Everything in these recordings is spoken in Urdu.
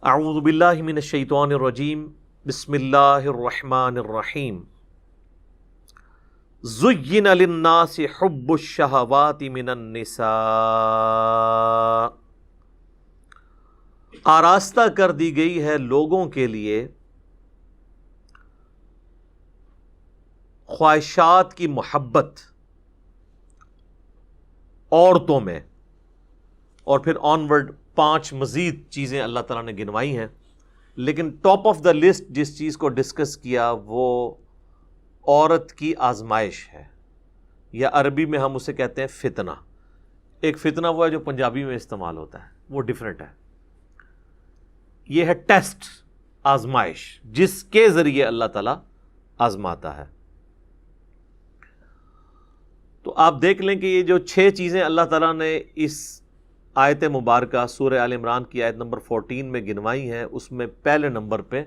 اعوذ باللہ من الشیطان الرجیم بسم اللہ الرحمن الرحیم زین للناس حب الشہوات من النساء، آراستہ کر دی گئی ہے لوگوں کے لیے خواہشات کی محبت عورتوں میں، اور پھر آنورڈ 5 مزید چیزیں اللہ تعالیٰ نے گنوائی ہیں، لیکن ٹاپ آف دا لسٹ جس چیز کو ڈسکس کیا وہ عورت کی آزمائش ہے، یا عربی میں ہم اسے کہتے ہیں فتنہ۔ ایک فتنہ وہ ہے جو پنجابی میں استعمال ہوتا ہے، وہ ڈیفرنٹ ہے۔ یہ ہے ٹیسٹ، آزمائش، جس کے ذریعے اللہ تعالیٰ آزماتا ہے۔ تو آپ دیکھ لیں کہ یہ جو 6 چیزیں اللہ تعالیٰ نے اس آیت مبارکہ سورہ آل عمران کی آیت نمبر 14 میں گنوائی ہیں، اس میں پہلے نمبر پہ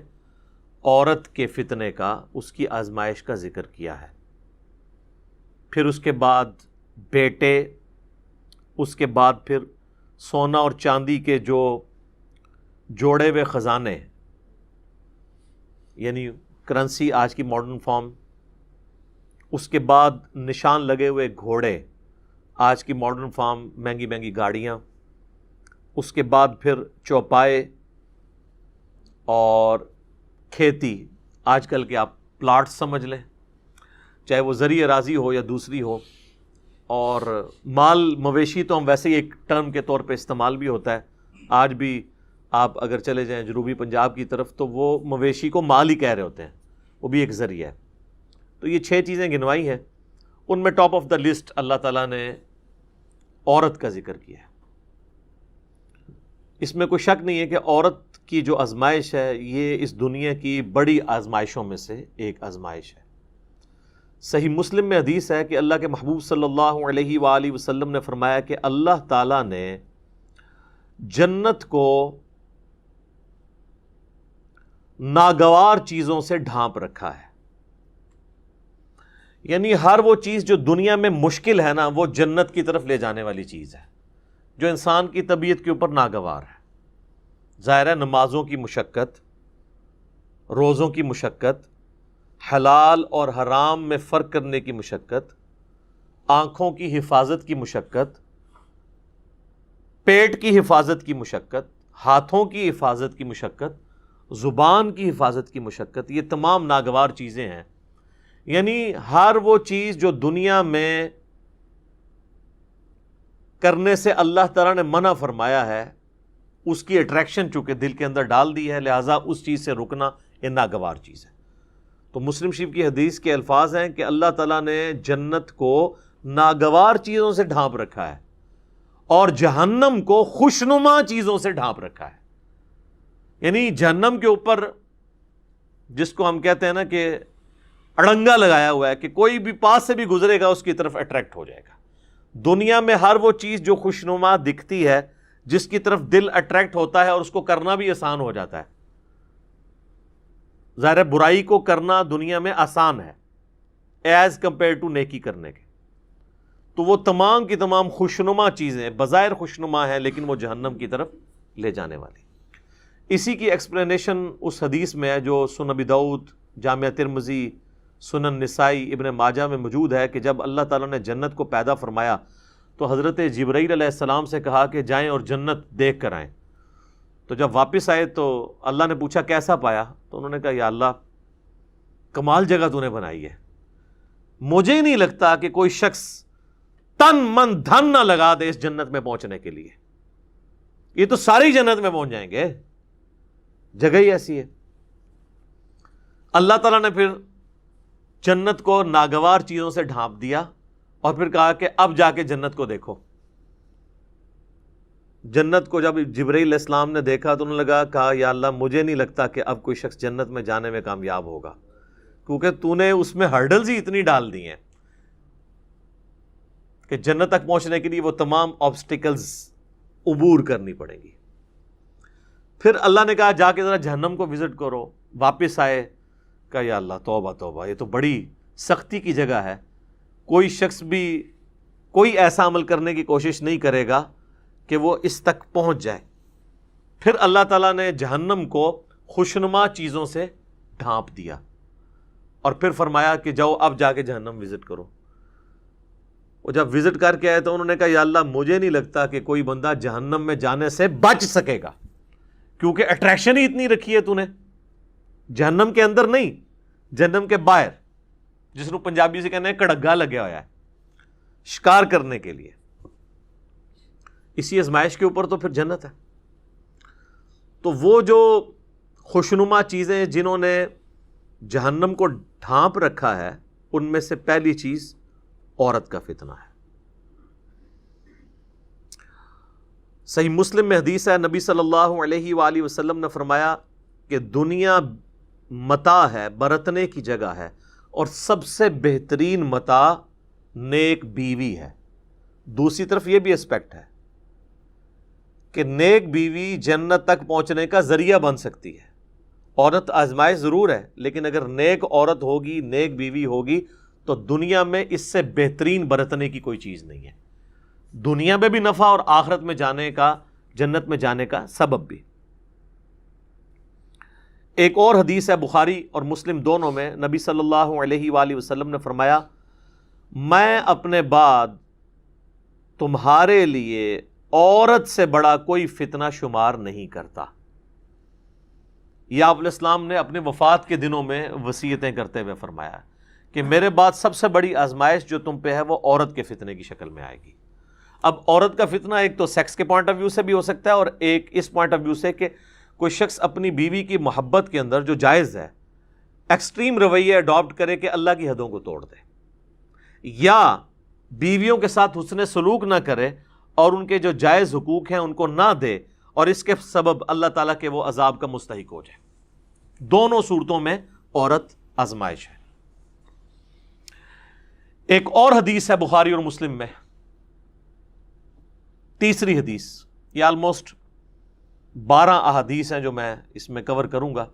عورت کے فتنے کا، اس کی آزمائش کا ذکر کیا ہے۔ پھر اس کے بعد بیٹے، اس کے بعد پھر سونا اور چاندی کے جو جوڑے ہوئے خزانے، یعنی کرنسی آج کی ماڈرن فارم، اس کے بعد نشان لگے ہوئے گھوڑے، آج کی ماڈرن فارم مہنگی مہنگی گاڑیاں، اس کے بعد پھر چوپائے اور کھیتی، آج کل کے آپ پلاٹ سمجھ لیں، چاہے وہ زرعی اراضی ہو یا دوسری ہو، اور مال مویشی تو ہم ویسے ہی ایک ٹرم کے طور پہ استعمال بھی ہوتا ہے۔ آج بھی آپ اگر چلے جائیں جنوبی پنجاب کی طرف تو وہ مویشی کو مال ہی کہہ رہے ہوتے ہیں، وہ بھی ایک ذریعہ ہے۔ تو یہ 6 چیزیں گنوائی ہیں، ان میں ٹاپ آف دا لسٹ اللہ تعالیٰ نے عورت کا ذکر کیا ہے۔ اس میں کوئی شک نہیں ہے کہ عورت کی جو آزمائش ہے یہ اس دنیا کی بڑی آزمائشوں میں سے ایک آزمائش ہے۔ صحیح مسلم میں حدیث ہے کہ اللہ کے محبوب صلی اللہ علیہ وآلہ وسلم نے فرمایا کہ اللہ تعالیٰ نے جنت کو ناگوار چیزوں سے ڈھانپ رکھا ہے، یعنی ہر وہ چیز جو دنیا میں مشکل ہے نا، وہ جنت کی طرف لے جانے والی چیز ہے، جو انسان کی طبیعت کے اوپر ناگوار ہے۔ ظاہر ہے نمازوں کی مشقت، روزوں کی مشقت، حلال اور حرام میں فرق کرنے کی مشقت، آنکھوں کی حفاظت کی مشقت، پیٹ کی حفاظت کی مشقت، ہاتھوں کی حفاظت کی مشقت، زبان کی حفاظت کی مشقت، یہ تمام ناگوار چیزیں ہیں۔ یعنی ہر وہ چیز جو دنیا میں کرنے سے اللہ تعالیٰ نے منع فرمایا ہے، اس کی اٹریکشن چونکہ دل کے اندر ڈال دی ہے، لہٰذا اس چیز سے رکنا یہ ناگوار چیز ہے۔ تو مسلم شریف کی حدیث کے الفاظ ہیں کہ اللہ تعالیٰ نے جنت کو ناگوار چیزوں سے ڈھانپ رکھا ہے اور جہنم کو خوشنما چیزوں سے ڈھانپ رکھا ہے۔ یعنی جہنم کے اوپر جس کو ہم کہتے ہیں نا کہ اڑنگا لگایا ہوا ہے کہ کوئی بھی پاس سے بھی گزرے گا اس کی طرف اٹریکٹ ہو جائے گا۔ دنیا میں ہر وہ چیز جو خوشنما دکھتی ہے، جس کی طرف دل اٹریکٹ ہوتا ہے اور اس کو کرنا بھی آسان ہو جاتا ہے، ظاہر برائی کو کرنا دنیا میں آسان ہے ایز کمپیئر ٹو نیکی کرنے کے، تو وہ تمام کی تمام خوشنما چیزیں بظاہر خوشنما ہیں لیکن وہ جہنم کی طرف لے جانے والی۔ اسی کی ایکسپلینیشن اس حدیث میں ہے جو سنن ابی داؤد، جامعہ ترمذی، سنن نسائی، ابن ماجہ میں موجود ہے کہ جب اللہ تعالیٰ نے جنت کو پیدا فرمایا تو حضرت جبرائیل علیہ السلام سے کہا کہ جائیں اور جنت دیکھ کر آئیں۔ تو جب واپس آئے تو اللہ نے پوچھا کیسا پایا؟ تو انہوں نے کہا یا اللہ کمال جگہ تو نے بنائی ہے، مجھے ہی نہیں لگتا کہ کوئی شخص تن من دھن نہ لگا دے اس جنت میں پہنچنے کے لیے، یہ تو ساری جنت میں پہنچ جائیں گے، جگہ ہی ایسی ہے۔ اللہ تعالیٰ نے پھر جنت کو ناگوار چیزوں سے ڈھانپ دیا اور پھر کہا کہ اب جا کے جنت کو دیکھو۔ جنت کو جب جبرائیل علیہ السلام نے دیکھا تو انہوں نے کہا یا اللہ مجھے نہیں لگتا کہ اب کوئی شخص جنت میں جانے میں کامیاب ہوگا، کیونکہ تو نے اس میں ہرڈلز ہی اتنی ڈال دی ہیں کہ جنت تک پہنچنے کے لیے وہ تمام آبسٹیکلز عبور کرنی پڑیں گی۔ پھر اللہ نے کہا جا کے ذرا جہنم کو وزٹ کرو۔ واپس آئے، کہا یا اللہ توبہ توبہ، یہ تو بڑی سختی کی جگہ ہے، کوئی شخص بھی کوئی ایسا عمل کرنے کی کوشش نہیں کرے گا کہ وہ اس تک پہنچ جائے۔ پھر اللہ تعالیٰ نے جہنم کو خوشنما چیزوں سے ڈھانپ دیا اور پھر فرمایا کہ جاؤ اب جا کے جہنم وزٹ کرو. وہ جب وزٹ کر کے آئے تو انہوں نے کہا یا اللہ مجھے نہیں لگتا کہ کوئی بندہ جہنم میں جانے سے بچ سکے گا، کیونکہ اٹریکشن ہی اتنی رکھی ہے تو نے، جہنم کے اندر نہیں، جہنم کے باہر، جس کو پنجابی سے کہنا ہے کڑگا لگیا ہوا ہے شکار کرنے کے لیے. اسی آزمائش کے اوپر تو پھر جنت ہے. تو وہ جو خوشنما چیزیں جنہوں نے جہنم کو ڈھانپ رکھا ہے، ان میں سے پہلی چیز عورت کا فتنہ ہے. صحیح مسلم میں حدیث ہے، نبی صلی اللہ علیہ وآلہ وسلم نے فرمایا کہ دنیا متاع ہے، برتنے کی جگہ ہے، اور سب سے بہترین متاع نیک بیوی ہے. دوسری طرف یہ بھی اسپیکٹ ہے کہ نیک بیوی جنت تک پہنچنے کا ذریعہ بن سکتی ہے. عورت آزمائش ضرور ہے، لیکن اگر نیک عورت ہوگی، نیک بیوی ہوگی، تو دنیا میں اس سے بہترین برتنے کی کوئی چیز نہیں ہے. دنیا میں بھی نفع اور آخرت میں جانے کا، جنت میں جانے کا سبب بھی. ایک اور حدیث ہے بخاری اور مسلم دونوں میں، نبی صلی اللہ علیہ وآلہ وسلم نے فرمایا میں اپنے بعد تمہارے لیے عورت سے بڑا کوئی فتنہ شمار نہیں کرتا. یہ آپ علیہ السلام نے اپنے وفات کے دنوں میں وصیتیں کرتے ہوئے فرمایا کہ میرے بعد سب سے بڑی آزمائش جو تم پہ ہے وہ عورت کے فتنے کی شکل میں آئے گی. اب عورت کا فتنہ ایک تو سیکس کے پوائنٹ آف ویو سے بھی ہو سکتا ہے، اور ایک اس پوائنٹ آف ویو سے کہ کوئی شخص اپنی بیوی کی محبت کے اندر جو جائز ہے ایکسٹریم رویہ اڈاپٹ کرے کہ اللہ کی حدوں کو توڑ دے، یا بیویوں کے ساتھ حسن سلوک نہ کرے اور ان کے جو جائز حقوق ہیں ان کو نہ دے، اور اس کے سبب اللہ تعالیٰ کے وہ عذاب کا مستحق ہو جائے. دونوں صورتوں میں عورت آزمائش ہے. ایک اور حدیث ہے بخاری اور مسلم میں، تیسری حدیث، یہ آلموسٹ 12 احادیث ہیں جو میں اس میں کور کروں گا.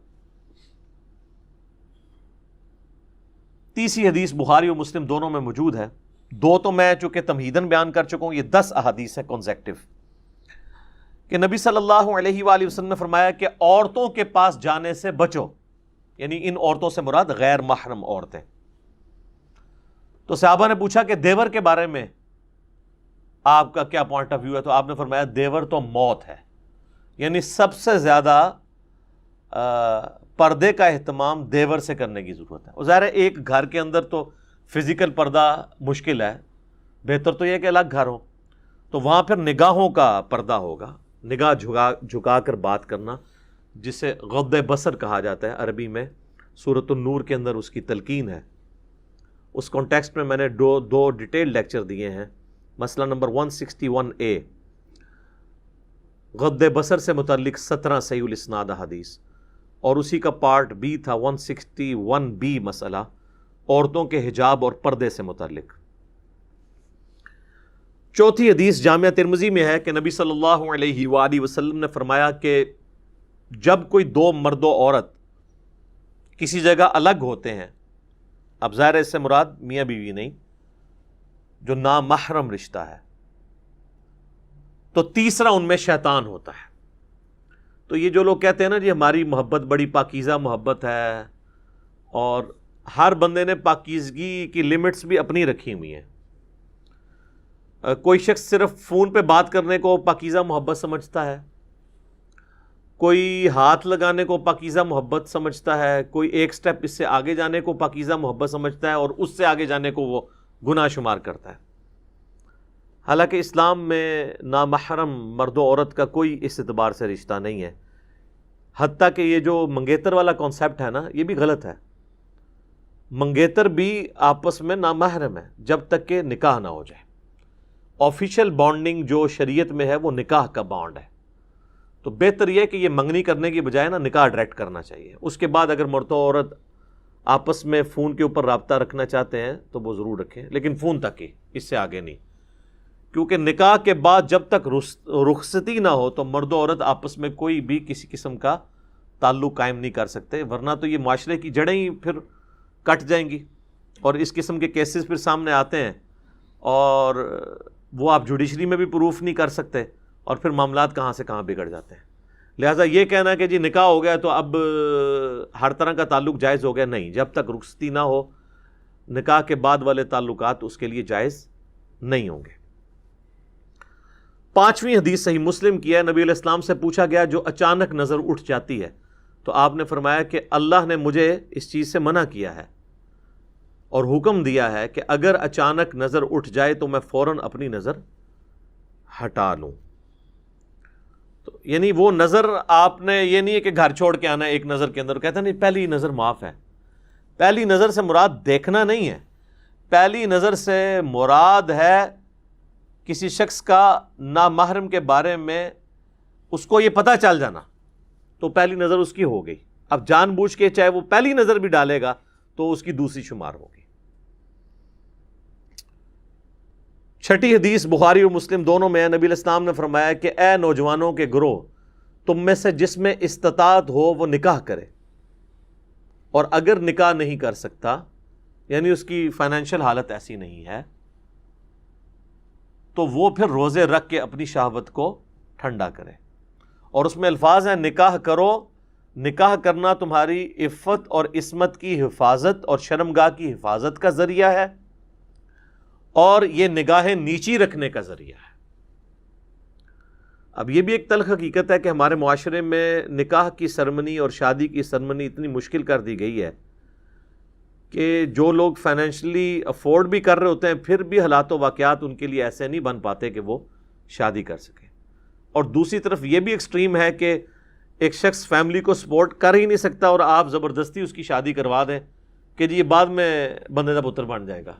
تیسری حدیث بخاری اور مسلم دونوں میں موجود ہے. دو تو میں چونکہ تمہیدن بیان کر چکا ہوں، یہ 10 احادیث ہے کنزیکٹو، کہ نبی صلی اللہ علیہ وآلہ وسلم نے فرمایا کہ عورتوں کے پاس جانے سے بچو، یعنی ان عورتوں سے مراد غیر محرم عورتیں. تو صحابہ نے پوچھا کہ دیور کے بارے میں آپ کا کیا پوائنٹ آف ویو ہے؟ تو آپ نے فرمایا دیور تو موت ہے، یعنی سب سے زیادہ پردے کا اہتمام دیور سے کرنے کی ضرورت ہے. اور ظاہر ہے ایک گھر کے اندر تو فزیکل پردہ مشکل ہے، بہتر تو یہ کہ الگ گھر ہو، تو وہاں پھر نگاہوں کا پردہ ہوگا، نگاہ جھکا کر بات کرنا، جسے غض بصر کہا جاتا ہے عربی میں. سورۃ النور کے اندر اس کی تلقین ہے. اس کانٹیکسٹ میں میں نے دو ڈیٹیل لیکچر دیے ہیں. مسئلہ نمبر 161A غض بصر سے متعلق 17 صحیح الاسناد حدیث، اور اسی کا پارٹ B تھا 161B مسئلہ عورتوں کے حجاب اور پردے سے متعلق. چوتھی حدیث جامعہ ترمذی میں ہے کہ نبی صلی اللہ علیہ وآلہ وسلم نے فرمایا کہ جب کوئی دو مرد و عورت کسی جگہ الگ ہوتے ہیں، اب ظاہر ہے اس سے مراد میاں بیوی نہیں، جو نامحرم رشتہ ہے، تو تیسرا ان میں شیطان ہوتا ہے. تو یہ جو لوگ کہتے ہیں نا جی ہماری محبت بڑی پاکیزہ محبت ہے، اور ہر بندے نے پاکیزگی کی لمٹس بھی اپنی رکھی ہوئی ہیں. کوئی شخص صرف فون پہ بات کرنے کو پاکیزہ محبت سمجھتا ہے، کوئی ہاتھ لگانے کو پاکیزہ محبت سمجھتا ہے، کوئی ایک سٹیپ اس سے آگے جانے کو پاکیزہ محبت سمجھتا ہے، اور اس سے آگے جانے کو وہ گناہ شمار کرتا ہے. حالانکہ اسلام میں نامحرم مرد و عورت کا کوئی اس اعتبار سے رشتہ نہیں ہے. حتیٰ کہ یہ جو منگیتر والا کانسیپٹ ہے نا، یہ بھی غلط ہے. منگیتر بھی آپس میں نامحرم ہے جب تک کہ نکاح نہ ہو جائے. آفیشیل بانڈنگ جو شریعت میں ہے وہ نکاح کا بانڈ ہے. تو بہتر یہ ہے کہ یہ منگنی کرنے کی بجائے نا نکاح ڈائریکٹ کرنا چاہیے. اس کے بعد اگر مرد و عورت آپس میں فون کے اوپر رابطہ رکھنا چاہتے ہیں تو وہ ضرور رکھیں، لیکن فون تک ہی، اس سے آگے نہیں. کیونکہ نکاح کے بعد جب تک رخصتی نہ ہو تو مرد و عورت آپس میں کوئی بھی کسی قسم کا تعلق قائم نہیں کر سکتے، ورنہ تو یہ معاشرے کی جڑیں ہی پھر کٹ جائیں گی. اور اس قسم کے کیسز پھر سامنے آتے ہیں اور وہ آپ جوڈیشری میں بھی پروف نہیں کر سکتے، اور پھر معاملات کہاں سے کہاں بگڑ جاتے ہیں. لہٰذا یہ کہنا کہ جی نکاح ہو گیا تو اب ہر طرح کا تعلق جائز ہو گیا، نہیں، جب تک رخصتی نہ ہو نکاح کے بعد والے تعلقات اس کے لیے جائز نہیں ہوں گے۔ 5ویں حدیث صحیح مسلم کی ہے، نبی علیہ السلام سے پوچھا گیا جو اچانک نظر اٹھ جاتی ہے، تو آپ نے فرمایا کہ اللہ نے مجھے اس چیز سے منع کیا ہے اور حکم دیا ہے کہ اگر اچانک نظر اٹھ جائے تو میں فوراً اپنی نظر ہٹا لوں۔ تو یعنی وہ نظر آپ نے یہ نہیں ہے کہ گھر چھوڑ کے آنا ہے ایک نظر کے اندر، کہتا نہیں پہلی نظر معاف ہے۔ پہلی نظر سے مراد دیکھنا نہیں ہے، پہلی نظر سے مراد ہے کسی شخص کا نامحرم کے بارے میں اس کو یہ پتہ چل جانا، تو پہلی نظر اس کی ہو گئی۔ اب جان بوجھ کے چاہے وہ پہلی نظر بھی ڈالے گا تو اس کی دوسری شمار ہوگی۔ 6ٹھی حدیث بخاری اور مسلم دونوں میں ہے، نبی علیہ السلام نے فرمایا کہ اے نوجوانوں کے گروہ، تم میں سے جس میں استطاعت ہو وہ نکاح کرے، اور اگر نکاح نہیں کر سکتا یعنی اس کی فائنینشیل حالت ایسی نہیں ہے تو وہ پھر روزے رکھ کے اپنی شہوت کو ٹھنڈا کرے۔ اور اس میں الفاظ ہیں نکاح کرو، نکاح کرنا تمہاری عفت اور عصمت کی حفاظت اور شرمگاہ کی حفاظت کا ذریعہ ہے، اور یہ نگاہیں نیچی رکھنے کا ذریعہ ہے۔ اب یہ بھی ایک تلخ حقیقت ہے کہ ہمارے معاشرے میں نکاح کی سرمنی اور شادی کی سرمنی اتنی مشکل کر دی گئی ہے کہ جو لوگ فائنینشلی افورڈ بھی کر رہے ہوتے ہیں پھر بھی حالات و واقعات ان کے لیے ایسے نہیں بن پاتے کہ وہ شادی کر سکیں۔ اور دوسری طرف یہ بھی ایکسٹریم ہے کہ ایک شخص فیملی کو سپورٹ کر ہی نہیں سکتا اور آپ زبردستی اس کی شادی کروا دیں کہ جی یہ بعد میں بندے کا پتر بن جائے گا،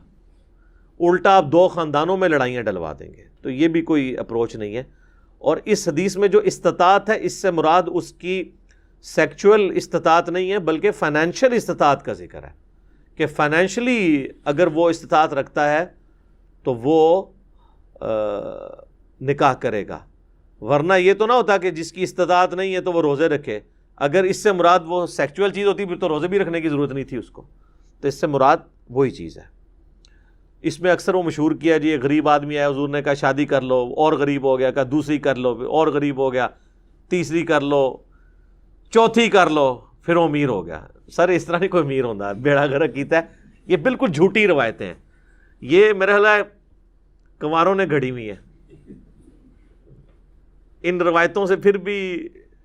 الٹا آپ 2 خاندانوں میں لڑائیاں ڈلوا دیں گے۔ تو یہ بھی کوئی اپروچ نہیں ہے۔ اور اس حدیث میں جو استطاعت ہے اس سے مراد اس کی سیکچول استطاعت نہیں ہے بلکہ فائنینشیل استطاعت کا ذکر ہے، کہ فائنینشلی اگر وہ استطاعت رکھتا ہے تو وہ نکاح کرے گا، ورنہ یہ تو نہ ہوتا کہ جس کی استطاعت نہیں ہے تو وہ روزے رکھے۔ اگر اس سے مراد وہ سیکچول چیز ہوتی پھر تو روزے بھی رکھنے کی ضرورت نہیں تھی اس کو، تو اس سے مراد وہی چیز ہے۔ اس میں اکثر وہ مشہور کیا جی ایک غریب آدمی آیا، حضور نے کہا شادی کر لو، اور غریب ہو گیا، کہا دوسری کر لو، اور غریب ہو گیا، تیسری کر لو، چوتھی کر لو، پھر وہ امیر ہو گیا۔ سر اس طرح نہیں کوئی امیر ہوتا، بیڑا غرق کیتا ہے۔ یہ بالکل جھوٹی روایتیں ہیں، یہ میرا خیال ہے کنواروں نے گھڑی ہوئی ہیں۔ ان روایتوں سے پھر بھی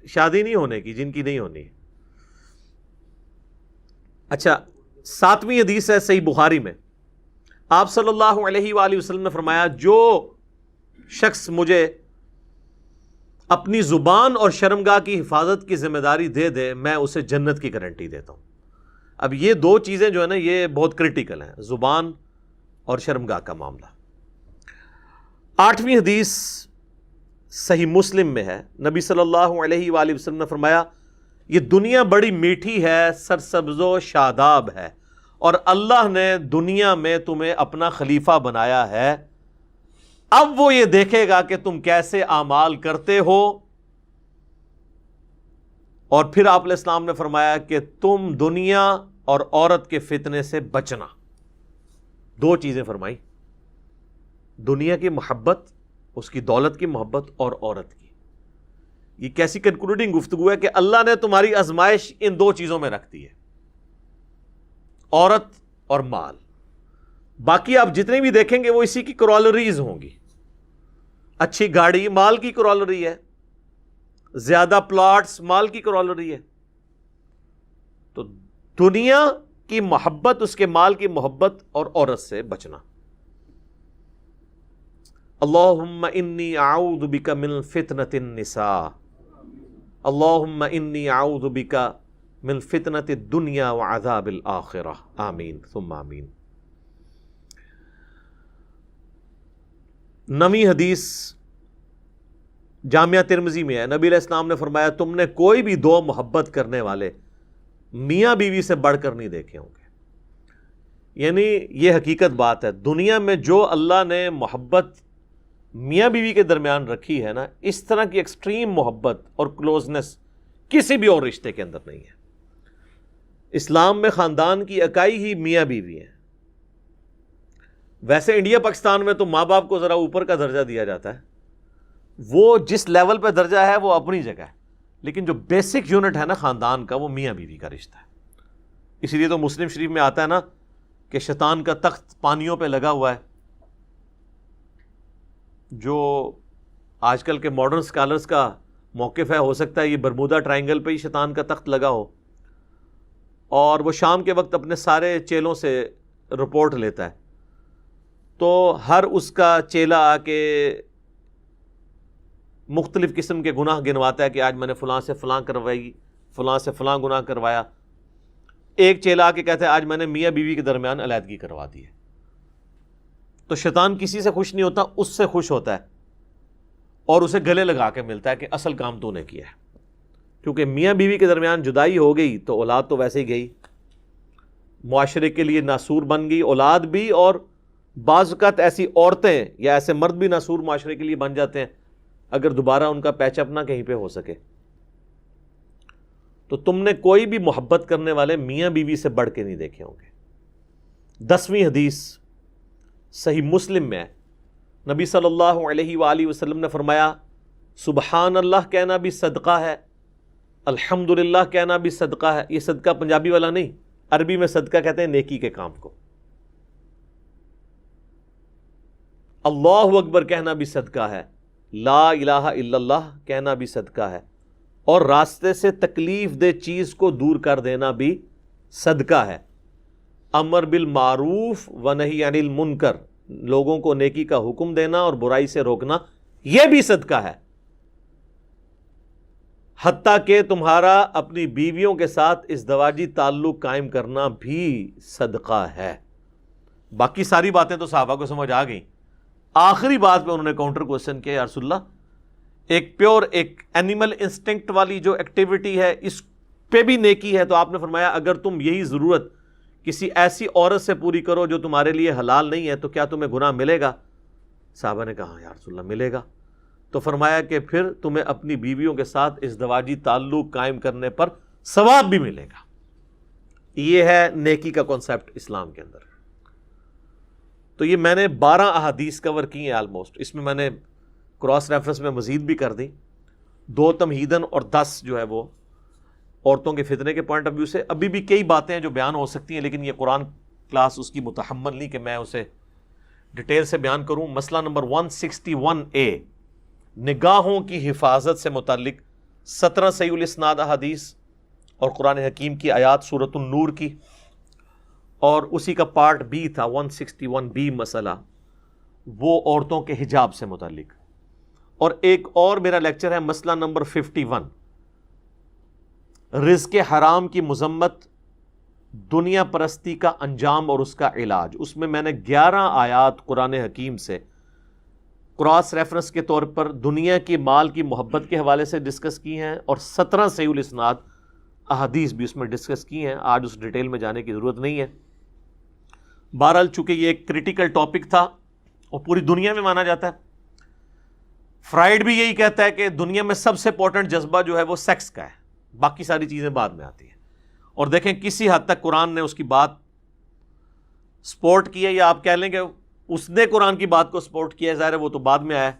شادی نہیں ہونے کی جن کی نہیں ہونی۔ اچھا، 7ویں حدیث ہے صحیح بخاری میں، آپ صلی اللہ علیہ وآلہ وسلم نے فرمایا جو شخص مجھے اپنی زبان اور شرمگاہ کی حفاظت کی ذمہ داری دے دے میں اسے جنت کی گارنٹی دیتا ہوں۔ اب یہ 2 چیزیں جو ہے نا یہ بہت کرٹیکل ہیں، زبان اور شرمگاہ کا معاملہ۔ 8ویں حدیث صحیح مسلم میں ہے، نبی صلی اللہ علیہ وآلہ وسلم نے فرمایا یہ دنیا بڑی میٹھی ہے، سرسبز و شاداب ہے، اور اللہ نے دنیا میں تمہیں اپنا خلیفہ بنایا ہے، اب وہ یہ دیکھے گا کہ تم کیسے اعمال کرتے ہو۔ اور پھر آپ علیہ السلام نے فرمایا کہ تم دنیا اور عورت کے فتنے سے بچنا۔ 2 چیزیں فرمائی، دنیا کی محبت، اس کی دولت کی محبت، اور عورت کی۔ یہ کیسی کنکلوڈنگ گفتگو ہے کہ اللہ نے تمہاری آزمائش ان 2 چیزوں میں رکھ دی ہے، عورت اور مال۔ باقی آپ جتنے بھی دیکھیں گے وہ اسی کی کرولریز ہوں گی۔ اچھی گاڑی مال کی کرولری ہے، زیادہ پلاٹس مال کی کرولری ہے۔ تو دنیا کی محبت، اس کے مال کی محبت اور عورت سے بچنا۔ اللہم انی اعوذ بک من فتنۃ النساء، اللہم انی اعوذ بک من فتنۃ الدنیا وعذاب الآخرہ، آمین ثم آمین۔ 9ویں حدیث جامعہ ترمذی میں ہے، نبی علیہ السلام نے فرمایا تم نے کوئی بھی 2 محبت کرنے والے میاں بیوی سے بڑھ کر نہیں دیکھے ہوں گے۔ یعنی یہ حقیقت بات ہے، دنیا میں جو اللہ نے محبت میاں بیوی کے درمیان رکھی ہے نا، اس طرح کی ایکسٹریم محبت اور کلوزنس کسی بھی اور رشتے کے اندر نہیں ہے۔ اسلام میں خاندان کی اکائی ہی میاں بیوی ہیں۔ ویسے انڈیا پاکستان میں تو ماں باپ کو ذرا اوپر کا درجہ دیا جاتا ہے، وہ جس لیول پہ درجہ ہے وہ اپنی جگہ ہے، لیکن جو بیسک یونٹ ہے نا خاندان کا، وہ میاں بیوی کا رشتہ ہے. اسی لیے تو مسلم شریف میں آتا ہے نا کہ شیطان کا تخت پانیوں پہ لگا ہوا ہے. جو آج کل کے ماڈرن اسکالرس کا موقف ہے، ہو سکتا ہے یہ برمودا ٹرائنگل پہ ہی شیطان کا تخت لگا ہو، اور وہ شام کے وقت اپنے سارے چیلوں سے رپورٹ لیتا ہے. تو ہر اس کا چیلا آ کے مختلف قسم کے گناہ گنواتا ہے کہ آج میں نے فلاں سے فلاں کروائی، فلاں سے فلاں گناہ کروایا. ایک چیلا آ کے کہتا ہے آج میں نے میاں بیوی کے درمیان علیحدگی کروا دی ہے. تو شیطان کسی سے خوش نہیں ہوتا، اس سے خوش ہوتا ہے اور اسے گلے لگا کے ملتا ہے کہ اصل کام تو نے کیا ہے. کیونکہ میاں بیوی کے درمیان جدائی ہو گئی تو اولاد تو ویسے ہی گئی، معاشرے کے لیے ناسور بن گئی اولاد بھی، اور بعض اوقات ایسی عورتیں یا ایسے مرد بھی ناسور معاشرے کے لیے بن جاتے ہیں اگر دوبارہ ان کا پیچ اپ نہ کہیں پہ ہو سکے. تو تم نے کوئی بھی محبت کرنے والے میاں بیوی سے بڑھ کے نہیں دیکھے ہوں گے. 10ویں حدیث صحیح مسلم میں ہے، نبی صلی اللہ علیہ وآلہ وسلم نے فرمایا سبحان اللہ کہنا بھی صدقہ ہے، الحمدللہ کہنا بھی صدقہ ہے. یہ صدقہ پنجابی والا نہیں، عربی میں صدقہ کہتے ہیں نیکی کے کام کو. اللہ اکبر کہنا بھی صدقہ ہے، لا الہ الا اللہ کہنا بھی صدقہ ہے، اور راستے سے تکلیف دہ چیز کو دور کر دینا بھی صدقہ ہے. امر بالمعروف و نہی عن المنکر، لوگوں کو نیکی کا حکم دینا اور برائی سے روکنا، یہ بھی صدقہ ہے. حتیٰ کہ تمہارا اپنی بیویوں کے ساتھ ازدواجی تعلق قائم کرنا بھی صدقہ ہے. باقی ساری باتیں تو صحابہ کو سمجھ آ گئیں. آخری بات پہ انہوں نے کاؤنٹر کوسچن کیا، یا رسول اللہ ایک پیور ایک اینیمل انسٹنکٹ والی جو ایکٹیویٹی ہے اس پہ بھی نیکی ہے. تو آپ نے فرمایا اگر تم یہی ضرورت کسی ایسی عورت سے پوری کرو جو تمہارے لیے حلال نہیں ہے تو کیا تمہیں گناہ ملے گا؟ صحابہ نے کہا یا رسول اللہ ملے گا. تو فرمایا کہ پھر تمہیں اپنی بیویوں کے ساتھ ازدواجی تعلق قائم کرنے پر ثواب بھی ملے گا. یہ ہے نیکی کا کانسیپٹ اسلام کے اندر. تو یہ میں نے 12 احادیث کور کی ہیں آلموسٹ. اس میں نے کراس ریفرنس میں مزید بھی کر دی، 2 تمہیدن اور 10 جو ہے وہ عورتوں کے فتنے کے پوائنٹ آف ویو سے. ابھی بھی کئی باتیں جو بیان ہو سکتی ہیں، لیکن یہ قرآن کلاس اس کی متحمل نہیں کہ میں اسے ڈیٹیل سے بیان کروں. مسئلہ نمبر 161A، نگاہوں کی حفاظت سے متعلق 17 صحیح الاسناد احادیث اور قرآن حکیم کی آیات سورۃ النور کی، اور اسی کا پارٹ B تھا 161B مسئلہ، وہ عورتوں کے حجاب سے متعلق. اور ایک اور میرا لیکچر ہے مسئلہ نمبر 51، رزق حرام کی مذمت، دنیا پرستی کا انجام اور اس کا علاج. اس میں نے 11 آیات قرآن حکیم سے کراس ریفرنس کے طور پر دنیا کی مال کی محبت کے حوالے سے ڈسکس کی ہیں، اور 17 صحیح الاسناد احادیث بھی اس میں ڈسکس کی ہیں. آج اس ڈیٹیل میں جانے کی ضرورت نہیں ہے. بہرحال چونکہ یہ ایک کریٹیکل ٹاپک تھا اور پوری دنیا میں مانا جاتا ہے. فرائیڈ بھی یہی کہتا ہے کہ دنیا میں سب سے امپورٹنٹ جذبہ جو ہے وہ سیکس کا ہے، باقی ساری چیزیں بعد میں آتی ہیں. اور دیکھیں کسی حد تک قرآن نے اس کی بات سپورٹ کی ہے، یا آپ کہہ لیں کہ اس نے قرآن کی بات کو سپورٹ کیا ہے، ظاہر ہے وہ تو بعد میں آیا ہے.